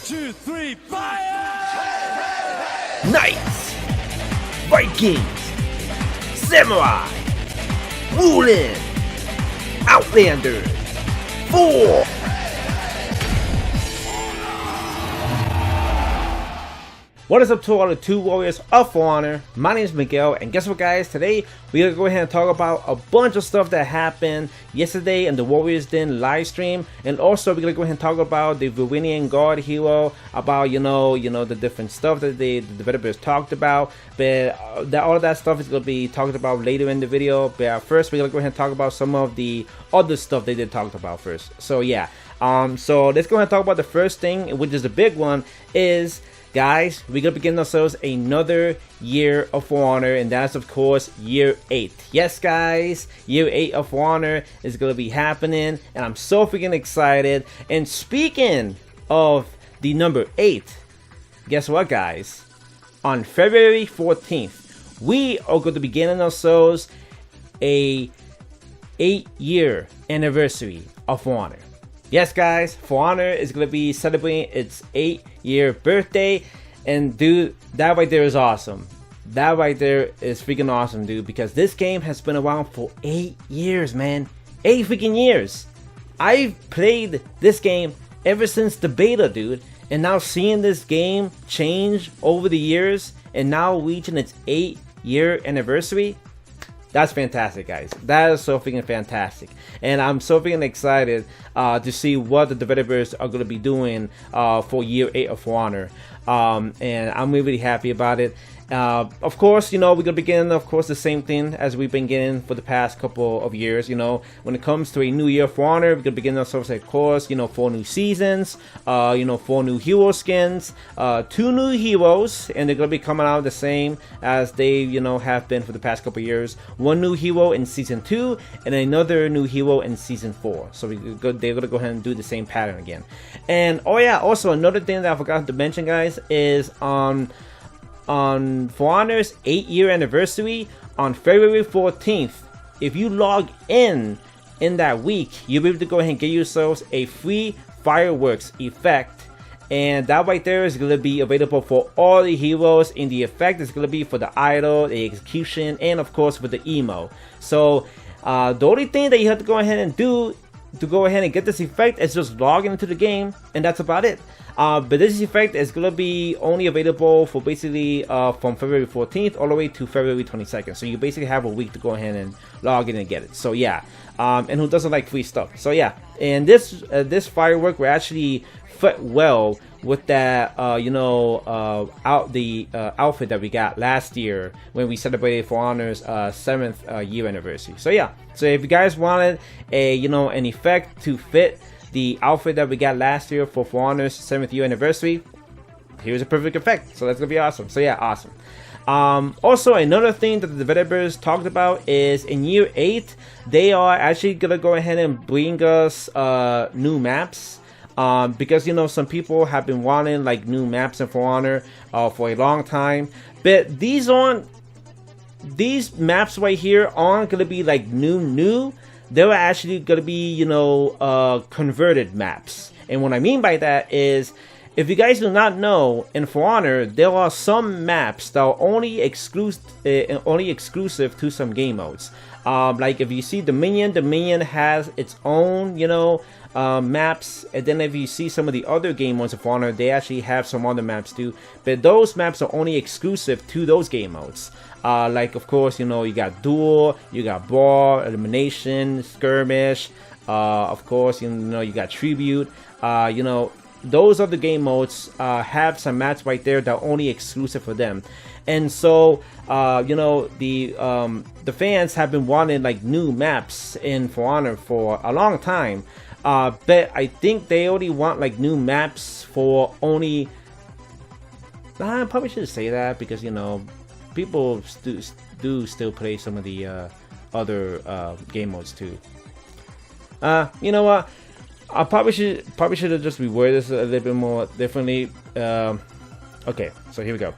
2, 3, fire! Knights, Vikings, Samurai, Woolen, Outlanders, 4. What is up to all the two warriors of For Honor? My name is Miguel, and guess what, guys? Today we're gonna go ahead and talk about a bunch of stuff that happened yesterday in the Warriors Den live stream, and also we're gonna go ahead and talk about the Varangian guard hero, about you know the different stuff that the developers talked about. But all of that stuff is gonna be talked about later in the video. But first, we're gonna go ahead and talk about some of the other stuff they did talk about first. So yeah, so let's go ahead and talk about the first thing, which is the big one, is. Guys, we're gonna begin ourselves another year of For Honor, and that's of course year 8. Yes, guys, year 8 of For Honor is gonna be happening, and I'm so freaking excited. And speaking of the number 8, guess what, guys? On February 14th, we are going to begin ourselves a 8-year anniversary of For Honor. Yes, guys, For Honor is going to be celebrating its 8-year birthday. And dude, that right there is awesome. That right there is freaking awesome, dude. Because this game has been around for 8 years, man. 8 freaking years. I've played this game ever since the beta, dude. And now seeing this game change over the years and now reaching its 8-year anniversary. That's fantastic, guys. That is so freaking fantastic. And I'm so freaking excited to see what the developers are going to be doing for year 8 of For Honor. And I'm really happy about it. Of course, we're going to begin, of course, the same thing as we've been getting for the past couple of years. When it comes to a new year For Honor, we're going to begin ourselves, of course, 4 new seasons, 4 new hero skins, 2 new heroes, and they're going to be coming out the same as they, have been for the past couple of years. 1 new hero in Season 2, and another new hero in Season 4. So they're going to go ahead and do the same pattern again. And, oh yeah, also another thing that I forgot to mention, guys, is on For Honor's 8-year anniversary on February 14th, if you log in that week, you'll be able to go ahead and get yourselves a free fireworks effect, and that right there is going to be available for all the heroes. And the effect is going to be for the idol, the execution, and of course for the emo. So the only thing that you have to go ahead and do to go ahead and get this effect is just log into the game, and that's about it. But this effect is going to be only available for basically from February 14th all the way to February 22nd. So you basically have a week to go ahead and log in and get it. So yeah, and who doesn't like free stuff? So yeah, and this firework will actually fit well with that outfit that we got last year when we celebrated For Honor's 7th year anniversary. So yeah, so if you guys wanted an effect to fit the outfit that we got last year for Honor's 7th year anniversary, here's a perfect effect. So that's gonna be awesome. So yeah, awesome. Also, another thing that the developers talked about is in year 8, they are actually gonna go ahead and bring us new maps. Because some people have been wanting like new maps in For Honor for a long time, but these maps right here aren't gonna be like new. They're actually going to be, converted maps. And what I mean by that is, if you guys do not know, in For Honor, there are some maps that are only exclusive to some game modes. Like if you see Dominion has its own, maps. And then if you see some of the other game modes of For Honor, they actually have some other maps too. But those maps are only exclusive to those game modes. Like of course, you got Duel, you got Brawl, Elimination, Skirmish. Of course, you got Tribute. Those other game modes have some maps right there that are only exclusive for them. And so, the fans have been wanting like new maps in For Honor for a long time. But I think they only want like new maps for only. I probably should say that because people do still play some of the other game modes too. You know what? I probably should have just reworded this a little bit more differently. Okay, so here we go.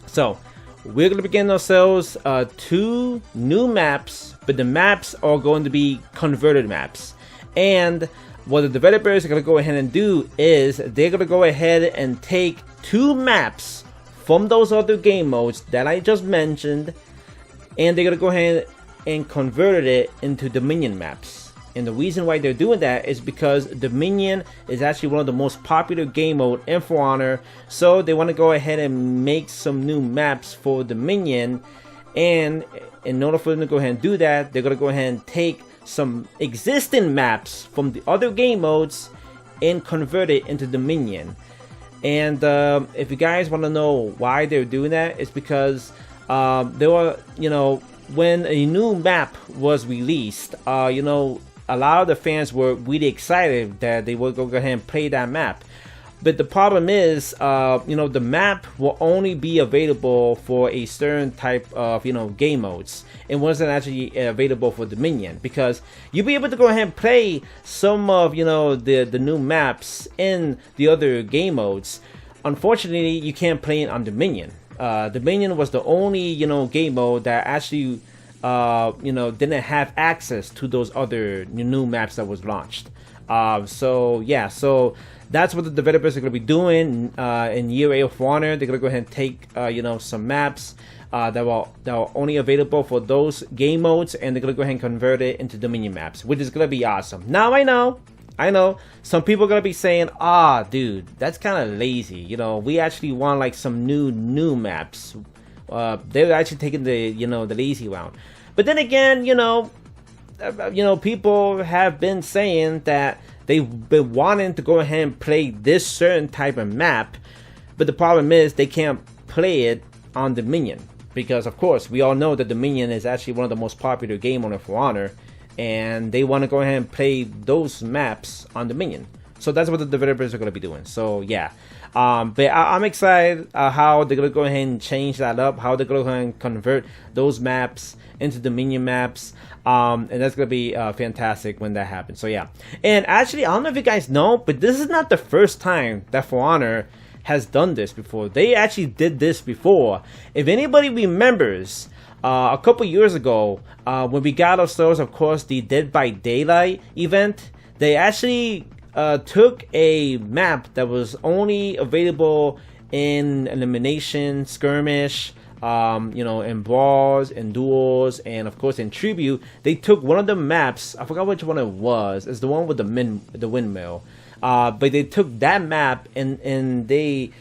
So we're gonna begin ourselves 2 new maps, but the maps are going to be converted maps. And what the developers are going to go ahead and do is they're going to go ahead and take 2 maps from those other game modes that I just mentioned, and they're going to go ahead and convert it into Dominion maps. And the reason why they're doing that is because Dominion is actually one of the most popular game mode in For Honor, so they want to go ahead and make some new maps for Dominion. And in order for them to go ahead and do that, they're going to go ahead and take some existing maps from the other game modes and convert it into Dominion. And if you guys want to know why they're doing that, it's because there were, when a new map was released, a lot of the fans were really excited that they would go ahead and play that map. But the problem is, the map will only be available for a certain type of, game modes. It wasn't actually available for Dominion, because you'll be able to go ahead and play some of, the new maps in the other game modes. Unfortunately, you can't play it on Dominion. Dominion was the only, game mode that actually, didn't have access to those other new maps that was launched. So that's what the developers are going to be doing in year 8 of For Honor. They're going to go ahead and take, some maps that are only available for those game modes, and they're going to go ahead and convert it into Dominion maps, which is going to be awesome. Now, I know, some people are going to be saying, dude, that's kind of lazy. We actually want like some new maps. They're actually taking the, the lazy route. But then again, people have been saying that they've been wanting to go ahead and play this certain type of map, but the problem is they can't play it on Dominion, because of course we all know that Dominion is actually one of the most popular game on For Honor, and they want to go ahead and play those maps on Dominion. So that's what the developers are going to be doing. So yeah, but I'm excited how they're going to go ahead and change that up, how they're going to go ahead and convert those maps into Dominion maps, and that's going to be fantastic when that happens. So yeah, and actually, I don't know if you guys know, but this is not the first time that For Honor has done this before. They actually did this before. If anybody remembers, a couple years ago, when we got ourselves, of course, the Dead by Daylight event, they actually took a map that was only available in Elimination, Skirmish, in Brawls, and Duels, and of course in Tribute. They took one of the maps, I forgot which one it was, it's the one with the windmill, but they took that map and they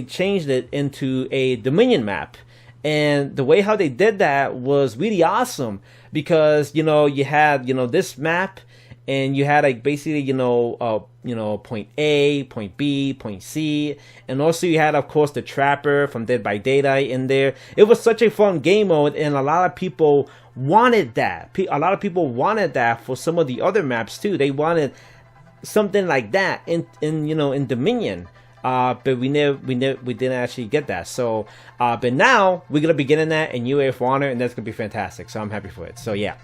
changed it into a Dominion map. And the way how they did that was really awesome, because you had this map, and you had like basically point A, point B, point C, and also you had of course the Trapper from Dead by Daylight in there. It was such a fun game mode, and a lot of people wanted that. A lot of people wanted that for some of the other maps too. They wanted something like that in Dominion. But we didn't actually get that. So, but now we're gonna be getting that in UA For Honor, and that's gonna be fantastic. So I'm happy for it. So yeah.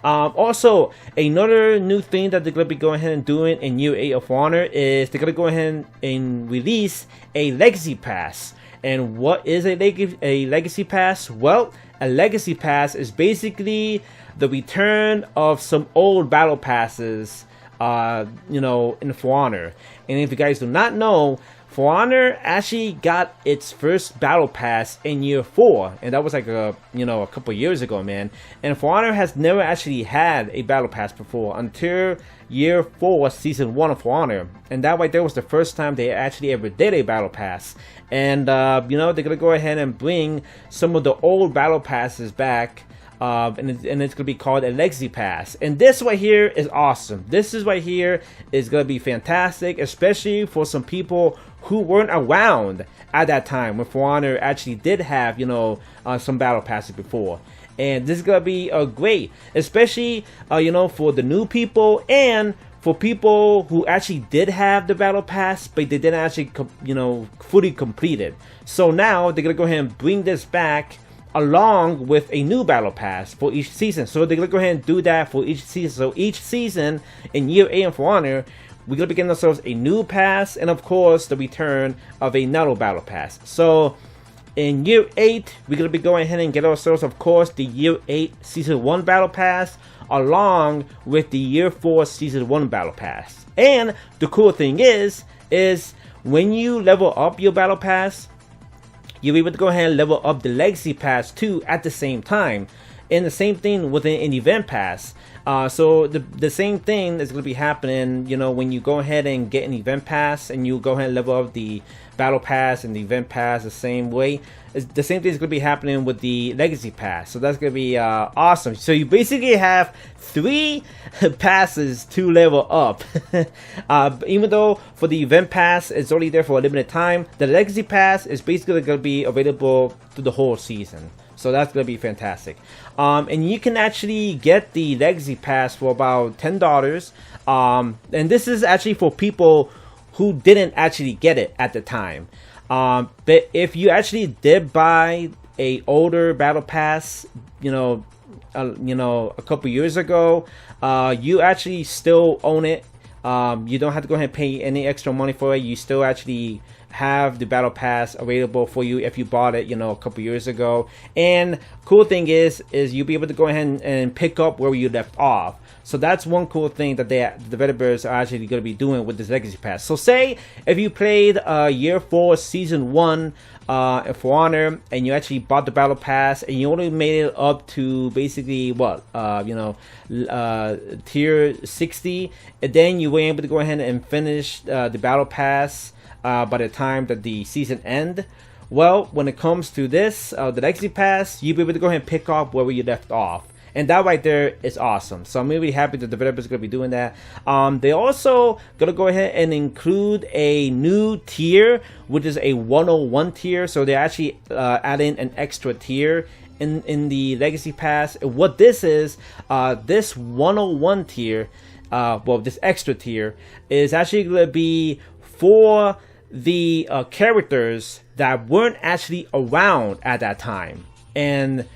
Also, another new thing that they're gonna be going ahead and doing in UA For Honor is they're gonna go ahead and release a Legacy Pass. And what is a Legacy Pass? Well, a Legacy Pass is basically the return of some old battle passes, in For Honor. And if you guys do not know, For Honor actually got its first battle pass in year 4, and that was like a couple years ago, man. And For Honor has never actually had a battle pass before until year 4, season 1 of For Honor, and that right there was the first time they actually ever did a battle pass. And they're gonna go ahead and bring some of the old battle passes back. And it's gonna be called a Legacy Pass, and this right here is awesome. This is right here is gonna be fantastic, especially for some people who weren't around at that time when For Honor actually did have some battle passes before. And this is gonna be great, especially for the new people and for people who actually did have the battle pass but they didn't actually fully complete it. So now they're gonna go ahead and bring this back along with a new battle pass for each season. So they're gonna go ahead and do that for each season. So each season in year 8 of For Honor, we're gonna be getting ourselves a new pass, and of course the return of another battle pass. So in year 8, we're gonna be going ahead and get ourselves, of course, the year 8 season 1 battle pass. along with the Year 4 Season 1 Battle Pass. And the cool thing is when you level up your Battle Pass, you'll be able to go ahead and level up the Legacy Pass too at the same time. And the same thing with an Event Pass. So the same thing is going to be happening, you know, when you go ahead and get an Event Pass and you go ahead and level up the Battle Pass and the Event Pass the same way. The same thing is going to be happening with the Legacy Pass. So that's going to be awesome. So you basically have 3 passes to level up. Even though for the Event Pass it's only there for a limited time, the Legacy Pass is basically going to be available through the whole season. So that's going to be fantastic. And you can actually get the Legacy Pass for about $10. And this is actually for people who didn't actually get it at the time. But if you actually did buy a older Battle Pass, you know, a couple years ago, you actually still own it. You don't have to go ahead and pay any extra money for it. You still actually have the Battle Pass available for you if you bought it, you know, a couple years ago. And cool thing is you'll be able to go ahead and pick up where you left off. So that's one cool thing that the developers are actually going to be doing with this Legacy Pass. So say if you played Year 4 Season 1 For Honor and you actually bought the Battle Pass and you only made it up to basically what, tier 60, and then you were able to go ahead and finish the Battle Pass by the time that the season end. Well, when it comes to this, the Legacy Pass, you'll be able to go ahead and pick up where you left off. And that right there is awesome. So I'm really happy that the developers are going to be doing that. They also going to go ahead and include a new tier, which is a 101 tier. So they're actually adding an extra tier in the Legacy Pass. And what this is, this 101 tier, this extra tier, is actually going to be for the characters that weren't actually around at that time. And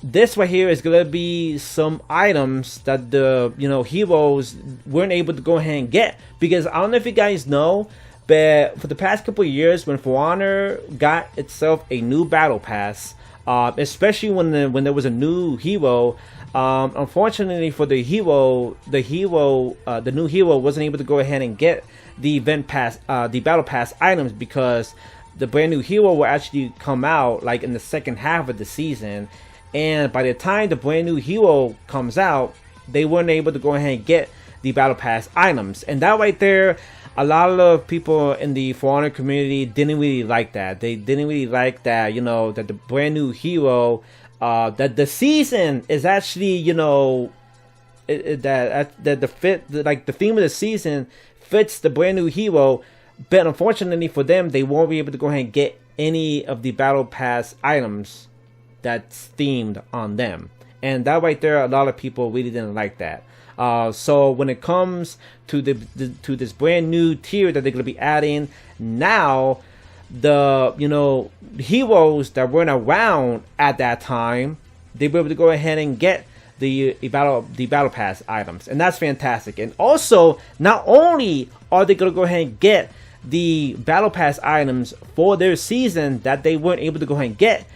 this right here is gonna be some items that the heroes weren't able to go ahead and get, because I don't know if you guys know, but for the past couple of years, when For Honor got itself a new battle pass, especially when there was a new hero, unfortunately for the new hero wasn't able to go ahead and get the event pass, the battle pass items, because the brand new hero will actually come out like in the second half of the season. And by the time the brand new hero comes out, they weren't able to go ahead and get the Battle Pass items. And that right there, a lot of people in the For Honor community didn't really like that. They didn't really like that, that the brand new hero, that the season is actually, that the theme of the season fits the brand new hero. But unfortunately for them, they won't be able to go ahead and get any of the Battle Pass items that's themed on them. And that right there, a lot of people really didn't like that. So when it comes to this brand new tier that they're going to be adding now, the heroes that weren't around at that time, they'll be able to go ahead and get the battle pass items, and that's fantastic. And also, not only are they going to go ahead and get the battle pass items for their season that they weren't able to go ahead and get,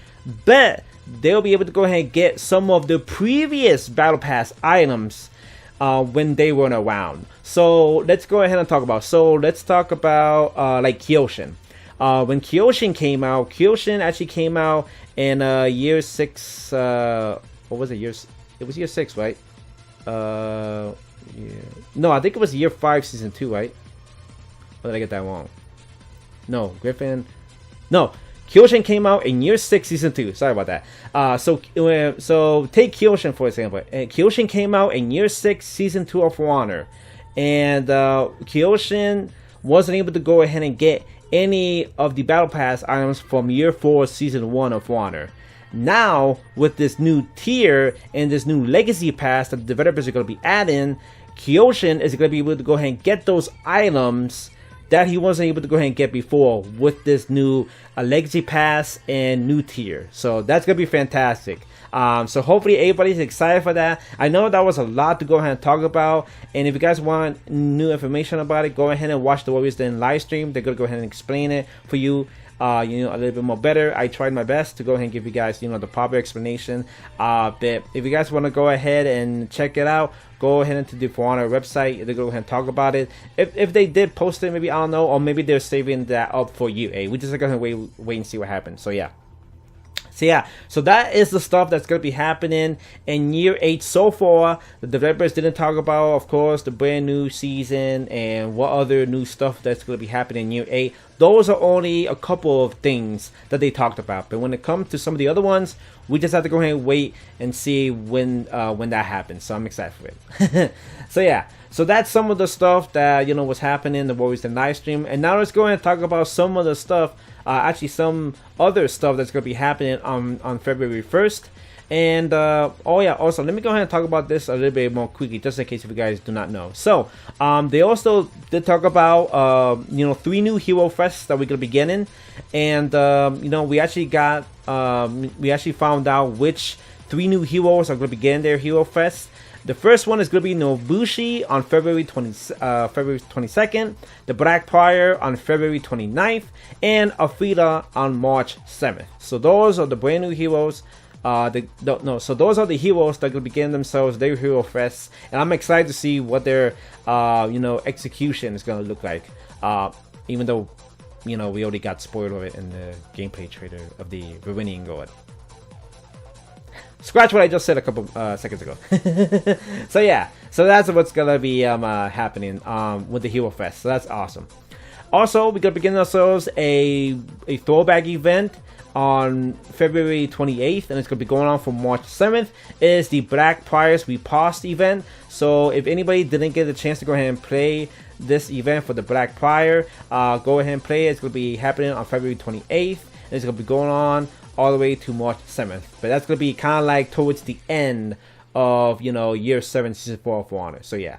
but they'll be able to go ahead and get some of the previous battle pass items when they weren't around. So let's go ahead and talk about. So let's talk about like Kyoshin. When Kyoshin came out, Kyoshin actually came out in year 6. What was it? It was year 6, right? Yeah. No, I think it was year 5, season 2, right? Or did I get that wrong? No, Griffin. No, Kyoshin came out in year 6, season 2. Sorry about that. So take Kyoshin for example. Kyoshin came out in year 6, season 2 of For Honor, and Kyoshin wasn't able to go ahead and get any of the battle pass items from year 4, season 1 of For Honor. Now, with this new tier and this new legacy pass that the developers are going to be adding, Kyoshin is going to be able to go ahead and get those items that he wasn't able to go ahead and get before with this new Legacy Pass and new tier. So that's gonna be fantastic. So hopefully everybody's excited for that. I know that was a lot to go ahead and talk about, and if you guys want new information about it, go ahead and watch the Warriors Den live stream. They're gonna go ahead and explain it for you. A little bit more better. I tried my best to go ahead and give you guys, the proper explanation. But if you guys want to go ahead and check it out, go ahead into the For Honor website. They go ahead and talk about it. If they did post it, maybe I don't know, or maybe they're saving that up for you. We just gonna wait and see what happens. So yeah. So that is the stuff that's going to be happening in year 8 so far. The developers didn't talk about, of course, the brand new season and what other new stuff that's going to be happening in year 8. Those are only a couple of things that they talked about. But when it comes to some of the other ones, we just have to go ahead and wait and see when that happens. So I'm excited for it. So that's some of the stuff that was happening in the Warriors Den live stream. And now let's go ahead and talk about some of the stuff. Actually, some other stuff that's going to be happening on February 1st. And also let me go ahead and talk about this a little bit more quickly, just in case if you guys do not know. So they also did talk about 3 new Hero Fests that we're gonna be getting, and we actually found out which 3 new heroes are gonna be getting their Hero Fest. The first one is going to be Nobushi on February 22nd, the Black Prior on February 29th, and Afida on March 7th. So those are the brand new heroes. So those are the heroes that are going to be getting themselves their Hero Fests, and I'm excited to see what their execution is going to look like. Even though we already got spoiled of it in the gameplay trailer of the Varangian God. Scratch what I just said a couple seconds ago. So that's what's gonna be happening with the Hero Fest. So that's awesome. Also, we're gonna begin ourselves a throwback event on February 28th, and it's gonna be going on from March 7th. It is the Black Priors Riposte event. So if anybody didn't get a chance to go ahead and play this event for the Black Prior, go ahead and play it. It's gonna be happening on February 28th, and it's gonna be going on all the way to March 7th. But that's going to be kind of like towards the end of, year 7, season 4 of For Honor. So yeah.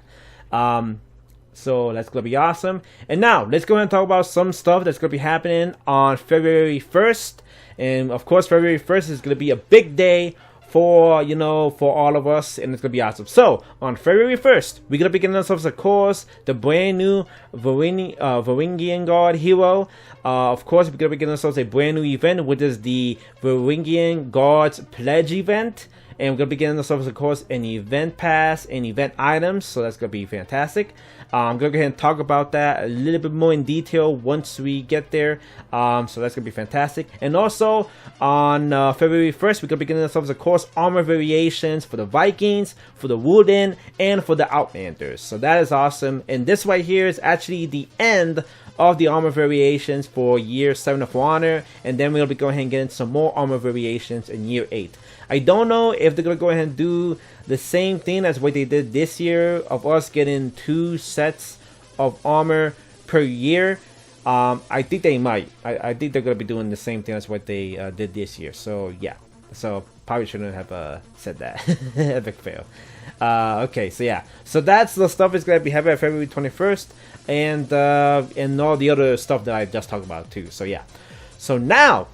So that's going to be awesome. And now, let's go ahead and talk about some stuff that's going to be happening on February 1st. And of course, February 1st is going to be a big day for all of us, and it's gonna be awesome. So on February 1st, we're gonna begin ourselves, of course, the brand new Varangian God hero. Of course, we're gonna begin ourselves a brand new event, which is the Varangian God's Pledge event. And we're going to begin ourselves, of course, an event pass and event items. So that's going to be fantastic. I'm going to go ahead and talk about that a little bit more in detail once we get there. So that's going to be fantastic. And also, on February 1st, we're going to begin ourselves, of course, armor variations for the Vikings, for the Wooden, and for the Outlanders. So that is awesome. And this right here is actually the end of the armor variations for year 7 of For Honor, and then we'll be going ahead and getting some more armor variations in year 8. I don't know if they're gonna go ahead and do the same thing as what they did this year of us getting 2 sets of armor per year. I think they might. I think they're gonna be doing the same thing as what they did this year. So yeah. So probably shouldn't have said that. Epic fail. Okay, so yeah. So that's the stuff that's gonna be happening February 21st, and all the other stuff that I just talked about too. So yeah. So now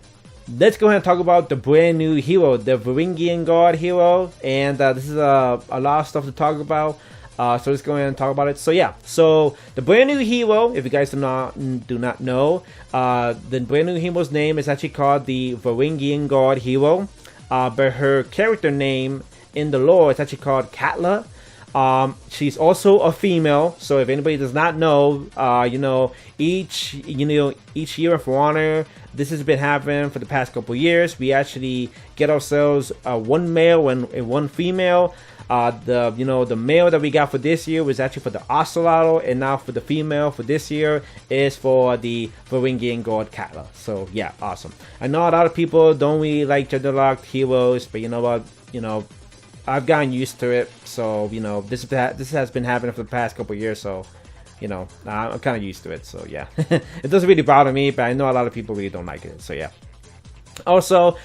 let's go ahead and talk about the brand new hero, the Varangian God hero, and this is a lot of stuff to talk about. So let's go ahead and talk about it. So yeah, so the brand new hero, if you guys do not know, the brand new hero's name is actually called the Varangian God hero, but her character name in the lore is actually called Katla. She's also a female, so if anybody does not know, each year of For Honor, this has been happening for the past couple years. We actually get ourselves one male and one female. The male that we got for this year was actually for the Ocelotl, and now for the female for this year is for the Varangian God Katla. So yeah, awesome. I know a lot of people don't really like gender locked heroes, but you know what, I've gotten used to it. So this has been happening for the past couple of years, so I'm kind of used to it. So yeah, it doesn't really bother me, but I know a lot of people really don't like it. So yeah. Also,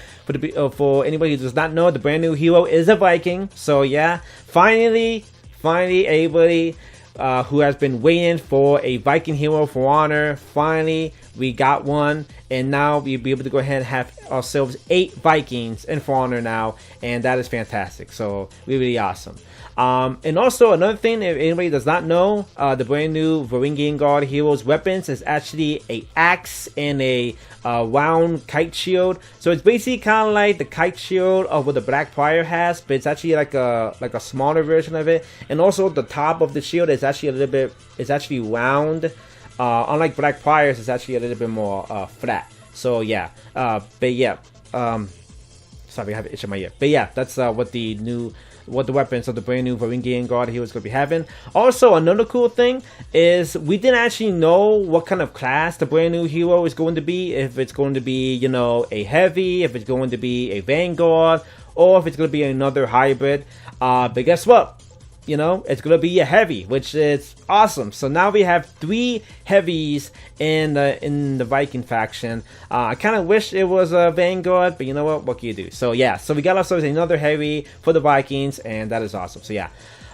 for anybody who does not know, the brand new hero is a Viking. So yeah, finally, everybody, who has been waiting for a Viking hero for honor. Finally, we got one, and now we'll be able to go ahead and have ourselves 8 Vikings in For Honor now, and that is fantastic. So really awesome. And also another thing, if anybody does not know, the brand new Varangian Guard heroes weapons is actually a axe and a round kite shield. So it's basically kind of like the kite shield of what the Black Prior has, but it's actually like a smaller version of it. And also the top of the shield is actually a little bit, it's actually round. Unlike Black Priors, it's actually a little bit more flat. So yeah, but yeah, sorry, I have an itch in my ear. But yeah, that's what the weapons of the brand new Varangian Guard heroes going to be having. Also, another cool thing is we didn't actually know what kind of class the brand new hero is going to be. If it's going to be, you know, a heavy, if it's going to be a vanguard, or if it's going to be another hybrid. But guess what? You know, it's going to be a heavy, which is awesome. So now we have 3 heavies in the Viking faction. I kind of wish it was a Vanguard, but you know what can you do? So yeah, so we got ourselves another heavy for the Vikings, and that is awesome. So yeah.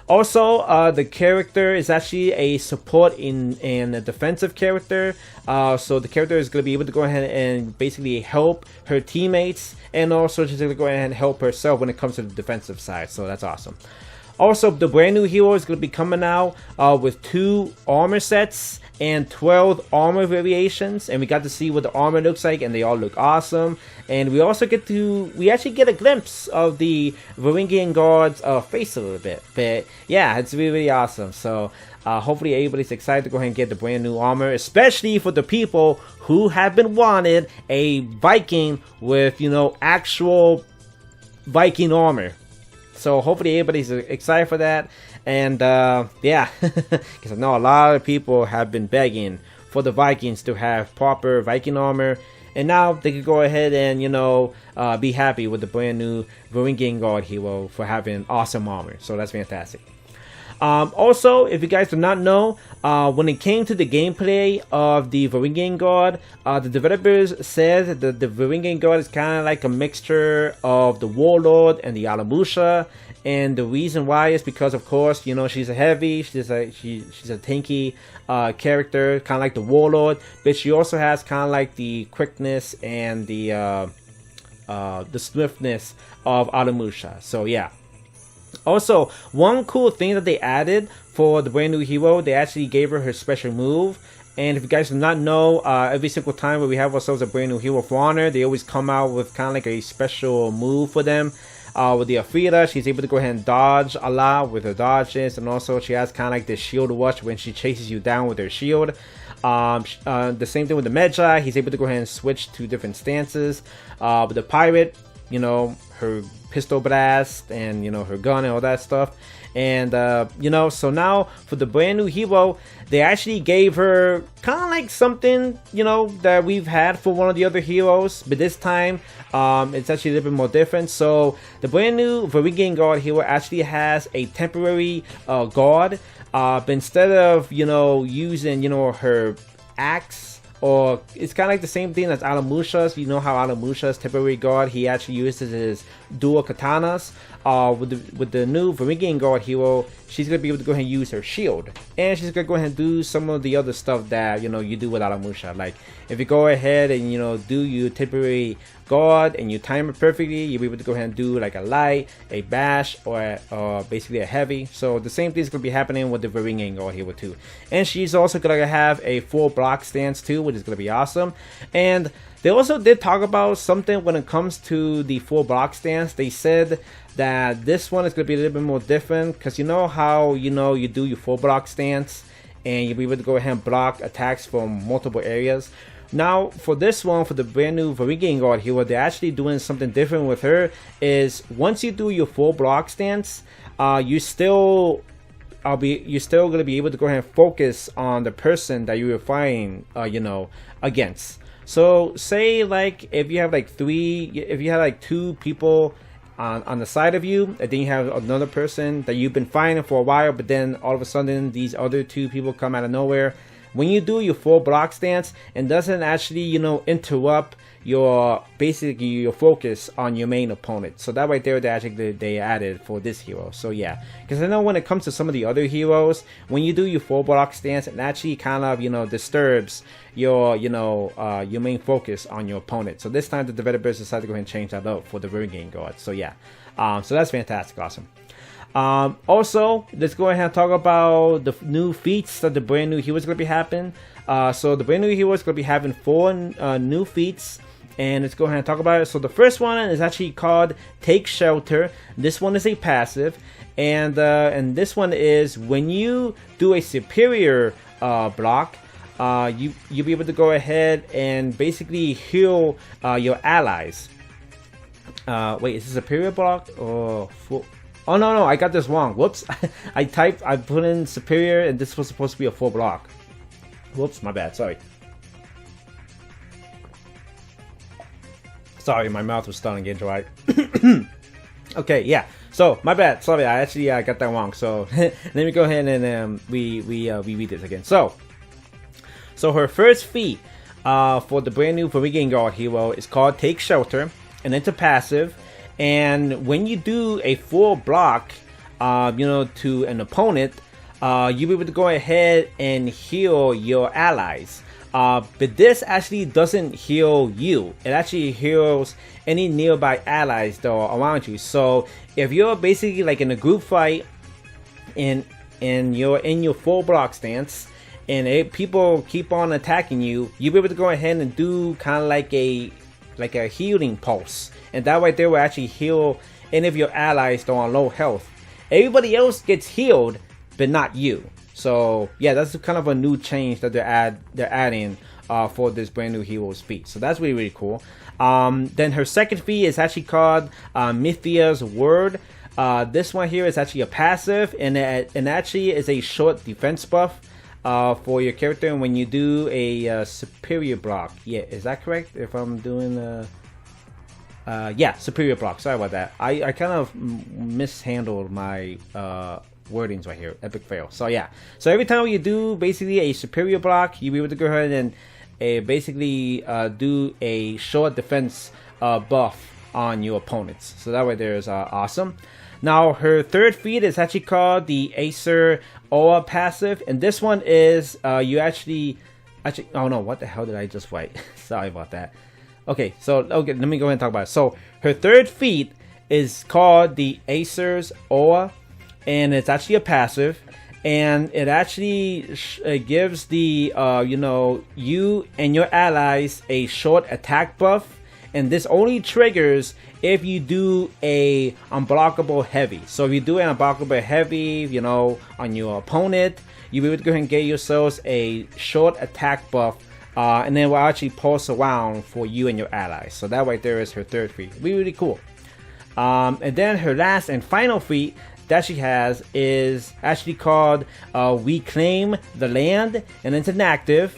Also, the character is actually a support in a defensive character. So the character is going to be able to go ahead and basically help her teammates, and also she's going to go ahead and help herself when it comes to the defensive side. So that's awesome. Also, the brand new hero is going to be coming out with 2 armor sets and 12 armor variations, and we got to see what the armor looks like, and they all look awesome. And we also we actually get a glimpse of the Varangian Guard's face a little bit. But yeah, it's really, really awesome. So hopefully everybody's excited to go ahead and get the brand new armor, especially for the people who have been wanted a Viking with, you know, actual Viking armor. So hopefully everybody's excited for that. And yeah, because I know a lot of people have been begging for the Vikings to have proper Viking armor, and now they can go ahead and, you know, be happy with the brand new Varangian Guard hero for having awesome armor. So that's fantastic. Also, if you guys do not know, when it came to the gameplay of the Varangian Guard, the developers said that the Varangian Guard is kind of like a mixture of the Warlord and the Alamusha. And the reason why is because, of course, you know, she's a heavy, she's a tanky character, kind of like the Warlord, but she also has kind of like the quickness and the swiftness of Alamusha. So yeah. Also, one cool thing that they added for the brand new hero, they actually gave her special move. And if you guys do not know, every single time where we have ourselves a brand new hero for honor, they always come out with kind of like a special move for them. With the Afrita, she's able to go ahead and dodge a lot with her dodges, and also she has kind of like this shield rush when she chases you down with her shield. The same thing with the Medjay, he's able to go ahead and switch to different stances. With the Pirate, you know, her pistol blast and, you know, her gun and all that stuff. And you know, so now for the brand new hero, they actually gave her kind of like something, you know, that we've had for one of the other heroes, but this time it's actually a little bit more different. So the brand new Varangian Guard hero actually has a temporary guard, but instead of, you know, using, you know, her axe, or it's kind of like the same thing as Alamusha's. You know how Alamusha's temporary guard, he actually uses his dual katanas. With the new Varangian Guard hero, she's gonna be able to go ahead and use her shield, and she's gonna go ahead and do some of the other stuff that, you know, you do with Alamusha. Like if you go ahead and, you know, do your temporary guard and you time it perfectly, you'll be able to go ahead and do like a light, a bash, or basically a heavy. So the same thing is gonna be happening with the Varangian Guard hero too. And she's also gonna have a full block stance too, which is gonna be awesome. And they also did talk about something when it comes to the full block stance. They said that this one is going to be a little bit more different, because you know how, you know, you do your full block stance and you'll be able to go ahead and block attacks from multiple areas. Now for this one, for the brand new Varangian Guard hero, they're actually doing something different with her. Is once you do your full block stance, you're still going to be able to go ahead and focus on the person that you were fighting, you know, against. So say like if you have like 2 people on the side of you, and then you have another person that you've been fighting for a while, but then all of a sudden these other 2 people come out of nowhere, when you do your full block stance, it doesn't actually, you know, interrupt your basically your focus on your main opponent. So that right there, they added for this hero. So yeah, because I know when it comes to some of the other heroes, when you do your full block stance, it actually kind of, you know, disturbs your, you know, your main focus on your opponent. So this time the developers decided to go ahead and change that up for the Varangian guard. So yeah, so that's fantastic, awesome. Also, let's go ahead and talk about the new feats that the brand new heroes going to be having. So the brand new heroes going to be having 4 new feats, and let's go ahead and talk about it. So the first one is actually called Take Shelter. This one is a passive, and this one is when you do a superior block, you'll be able to go ahead and basically heal your allies. Wait, is this a superior block or full? Oh no, I got this wrong. Whoops. I put in superior and this was supposed to be a full block. Whoops, my bad, sorry. Sorry, my mouth was starting to get dry. Okay, yeah. So, my bad, sorry, I actually got that wrong. So, let me go ahead and we read this again. So her first feat for the brand new Varangian guard hero is called Take Shelter, and it's a passive. And when you do a full block, you know, to an opponent, you'll be able to go ahead and heal your allies. But this actually doesn't heal you. It actually heals any nearby allies that are around you. So if you're basically like in a group fight and you're in your full block stance, and people keep on attacking you, you'll be able to go ahead and do kind of like a healing pulse, and that right there will actually heal any of your allies that are on low health. Everybody else gets healed, but not you. So yeah, that's kind of a new change that they're adding for this brand new hero's feat. So that's really cool. Then her second feat is actually called Mythia's Word. This one here is actually a passive, and actually is a short defense buff for your character. And when you do a superior block, yeah, is that correct? If I'm doing yeah, superior block. Sorry about that. I kind of mishandled my wordings right here. Epic fail. So yeah. So every time you do basically a superior block, you'll be able to go ahead and basically do a short defense buff on your opponents. So that way there is awesome. Now her third feat is actually called the Acer Aura passive, and this one is you actually oh no, what the hell did I just write? Sorry about that. Okay, let me go ahead and talk about it. So her third feat is called the Acer's Aura, and it's actually a passive, and it actually gives the you know, you and your allies a short attack buff, and this only triggers if you do a unblockable heavy. So if you do an unblockable heavy, you know, on your opponent, you'll be able to go ahead and get yourselves a short attack buff, and then will actually pulse around for you and your allies. So that right there is her third feat. Really cool. And then her last and final feat that she has is actually called Reclaim the Land, and it's an active.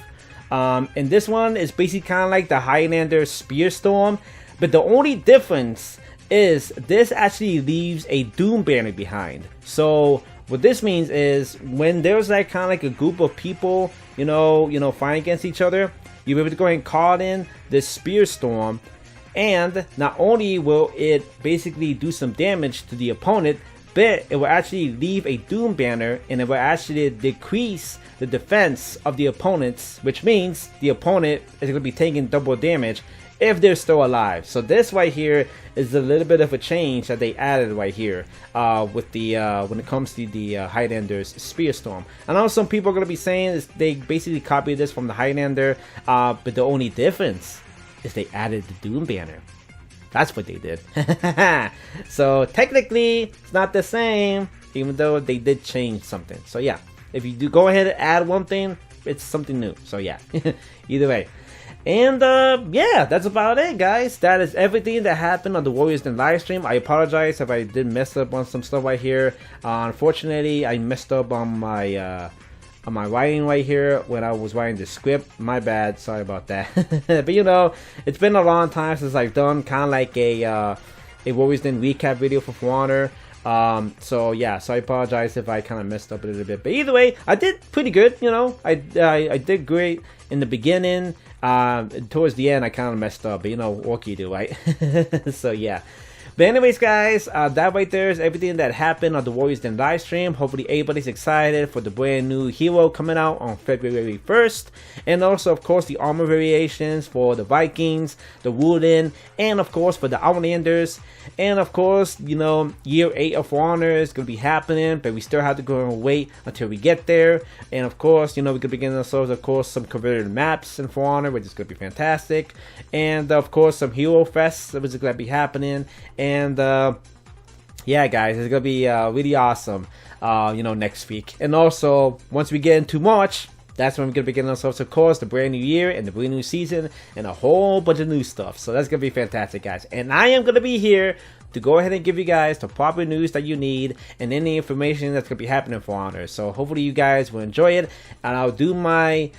And this one is basically kind of like the Highlander Spear Storm, but the only difference is this actually leaves a Doom banner behind. So what this means is when there's like kind of like a group of people, you know, fighting against each other, you'll be able to go ahead and call in this Spear Storm, and not only will it basically do some damage to the opponent, but it will actually leave a Doom banner, and it will actually decrease the defense of the opponents, which means the opponent is going to be taking double damage if they're still alive. So this right here is a little bit of a change that they added right here with the when it comes to the Highlander's Spear Storm. I know some people are going to be saying is they basically copied this from the Highlander, but the only difference is they added the Doom banner. That's what they did. So technically it's not the same, even though they did change something. So yeah, if you do go ahead and add one thing, it's something new. So yeah, either way. And yeah, that's about it, guys. That is everything that happened on the Warriors Den live stream. I apologize if I did mess up on some stuff right here. Unfortunately, I messed up on my writing right here when I was writing the script. My bad, sorry about that. But you know, it's been a long time since I've done kind of like a Warriors Den recap video for For Honor. So yeah, so I apologize if I kind of messed up a little bit, but either way, I did pretty good. You know, I did great in the beginning. Towards the end, I kind of messed up, but you know, what can you do, right? So yeah. But anyways, guys, that right there is everything that happened on the Warriors Den live stream. Hopefully everybody's excited for the brand new hero coming out on February 1st. And also, of course, the armor variations for the Vikings, the Wooden, and of course for the Outlanders. And of course, you know, year 8 of For Honor is going to be happening, but we still have to go and wait until we get there. And of course, you know, we could begin ourselves, of course, some converted maps in For Honor, which is going to be fantastic. And of course, some Hero Fests, which is going to be happening. And yeah, guys, it's gonna be really awesome, you know, next week. And also, once we get into March, that's when we're gonna begin ourselves, of course, the brand new year and the brand new season and a whole bunch of new stuff. So that's gonna be fantastic, guys. And I am gonna be here to go ahead and give you guys the proper news that you need and any information that's gonna be happening for Honor. So hopefully you guys will enjoy it, and I'll do my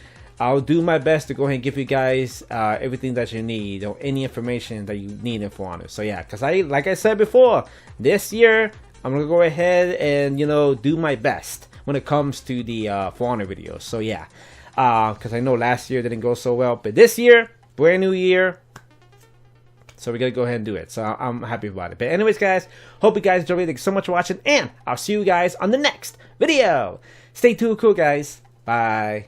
best to go ahead and give you guys everything that you need, or any information that you need in For Honor. So yeah, because like I said before, this year I'm gonna go ahead and, you know, do my best when it comes to the For Honor videos. So yeah, because I know last year didn't go so well, but this year, brand new year, so we're gonna go ahead and do it. So I'm happy about it. But anyways, guys, hope you guys enjoyed it. Thanks so much for watching, and I'll see you guys on the next video. Stay tuned, cool guys. Bye.